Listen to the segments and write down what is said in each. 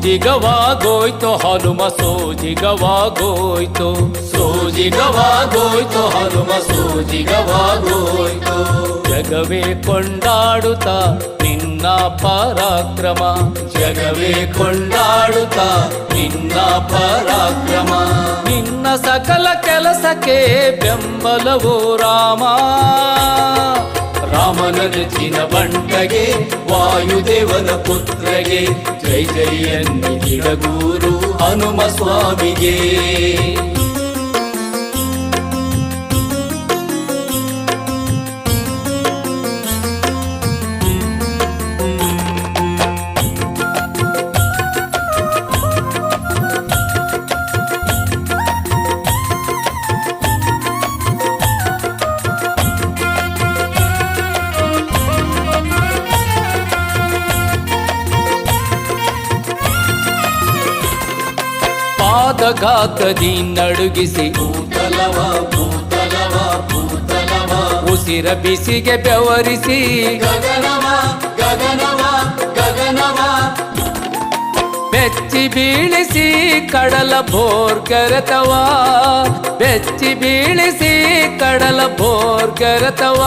ಸೋಜಿಗವಾಗೋಯ್ತು ಹನುಮ ಸೋಜಿಗವಾಗೋಯ್ತು, ಸೋಜಿಗವಾಗೋಯ್ತು ಹನುಮ ಸೋಜಿಗವಾಗೋಯ್ತು. ಜಗವೇ ಕೊಂಡಾಡುತ್ತಾ ನಿನ್ನ ಪರಾಕ್ರಮ, ಜಗವೇ ಕೊಂಡಾಡುತ್ತಾ ನಿನ್ನ ಪರಾಕ್ರಮ. ನಿನ್ನ ಸಕಲ ಕೆಲಸಕ್ಕೆ ಬೆಂಬಲವೋ ರಾಮ, ರಾಮನ ನೆಚ್ಚಿನ ಬಂಟಗೆ ವಾಯುದೇವನ ಪುತ್ರಗೆ ಜೈ ಜೈ ಎನ್ನಿಡಗೂರು ಹನುಮ ಸ್ವಾಮಿಗೆ. ಪಾದಘಾತದಿ ನಡುಗಿಸಿ ಭೂತಲವ ಭೂತಲವ ಭೂತಲವ, ಉಸಿರ ಬಿಸಿಗೆ ಬೆವರಿಸಿ ಗಗನವ ಗಗನವ ಗಗನವ, ಬೆಚ್ಚಿ ಬೀಳಿಸಿ ಕಡಲ ಭೋರ್ಗರತವ, ಬೆಚ್ಚಿ ಬೀಳಿಸಿ ಕಡಲ ಭೋರ್ಗರತವ.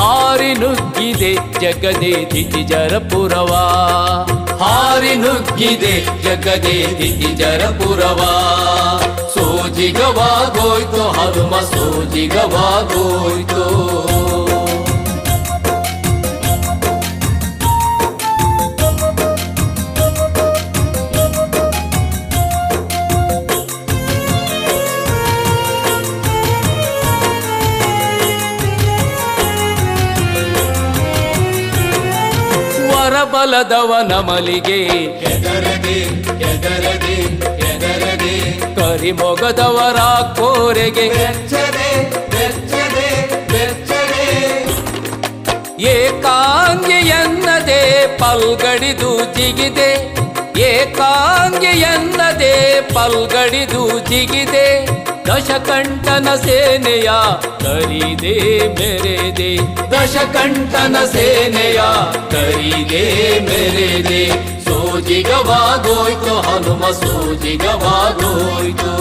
ಹಾರಿ ನುಗ್ಗಿದೆ ಜಗದೇ ದಿತಿಜರಪುರವ, ಹಾರಿ ನುಗ್ಗಿದೆ ಜಗದೇ ದಿತಿಜರಪುರವ. ಸೋಜಿಗವಾಗೋಯ್ತು ಹನುಮ ಸೋಜಿಗವಾಗೋಯ್ತು. ಬಲದವನ ಮಲಿಗೆ ಎದರದೆ ಎದರದೆ ಎದರದೆ, ಕರಿಮೊಗದವರ ಕೋರೆಗೆ ಬೆಚ್ಚದೆ ಬೆಚ್ಚದೆ ಬೆಚ್ಚದೆ. ಏಕಾಂಗಿ ಎನ್ನದೆ ಪಲ್ಗಡಿದು ಜಿಗಿದೆ, ಏಕಾಂಗಿ ಎನ್ನದೆ ಪಲ್ಗಡಿದು ಜಿಗಿದೆ. ದಶಕಂಠನ ಸೇನೆಯ ಕರಿದೆ ಮೆರೆದೆ, ದಶಕಂಠನ ಸೇನೆಯ ಕರಿದೆ ಮೆರೆದೆ. ಸೋಜಿಗವಾಗೋಯ್ತು ಹನುಮ ಸೋಜಿಗವಾಗೋಯ್ತು.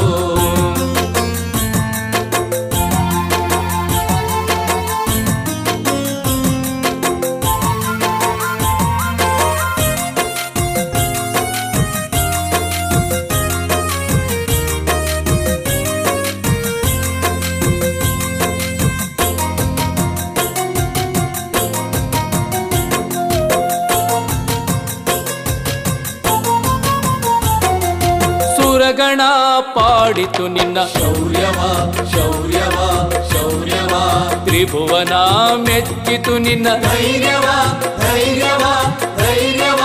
ಗಣ ಪಾಡಿತು ನಿನ್ನ ಶೌರ್ಯವ ಶೌರ್ಯವ ಶೌರ್ಯವ, ತ್ರಿಭುವನ ಮೆಚ್ಚಿತು ನಿನ್ನ ಧೈರ್ಯವ ಧೈರ್ಯವ ಧೈರ್ಯವ.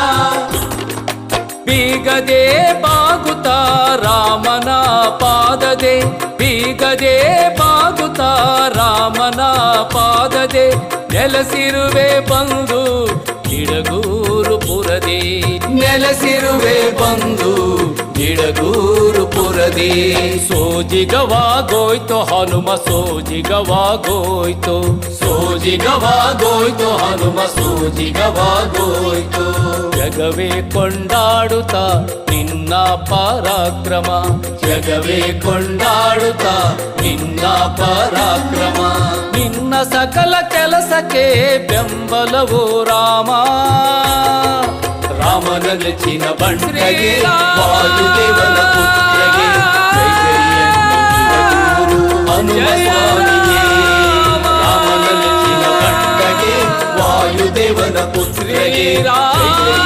ಬೀಗದೆ ಬಾಗುತ್ತ ರಾಮನ ಪಾದದೆ, ಬೀಗದೆ ಬಾಗುತ್ತ ರಾಮನ ಪಾದದೆ. ನೆಲೆಸಿರುವೆ ಬಂದು ಗಿಡಗೂರು ಪುರದೆ, ನೆಲೆಸಿರುವೆ ಬಂದು ಗಿಡಗೂರು ಪುರದೆ. ಸೋಜಿಗವಾಗೋಯ್ತು ಹನುಮ ಸೋಜಿಗವಾಗೋಯ್ತು, ಸೋಜಿಗವಾಗೋಯ್ತು ಹನುಮ ಸೋಜಿಗವಾಗೋಯ್ತು. ಜಗವೇ ಕೊಂಡಾಡುತ್ತಾ ನಿನ್ನ ಪರಾಕ್ರಮ, ಜಗವೇ ಕೊಂಡಾಡುತ್ತಾ ನಿನ್ನ ಪರಾಕ್ರಮ. ನಿನ್ನ ಸಕಲ ಕೆಲಸಕ್ಕೆ ಬೆಂಬಲವೋ ರಾಮ, ರಾಮನ ನೆಚ್ಚಿನ ಬಂಟಗೆ ವಾಯುದೇವನ ಪುತ್ರಗೆ ಜೈ ಜೈ ಎನ್ನಿಡಗೂರು ಹನುಮ ಸ್ವಾಮಿಗೆ. ರಾಮನ ನೆಚ್ಚಿನ ಬಂಟಗೆ ವಾಯುದೇವನ ಪುತ್ರಗೆ ಜೈ ಜೈ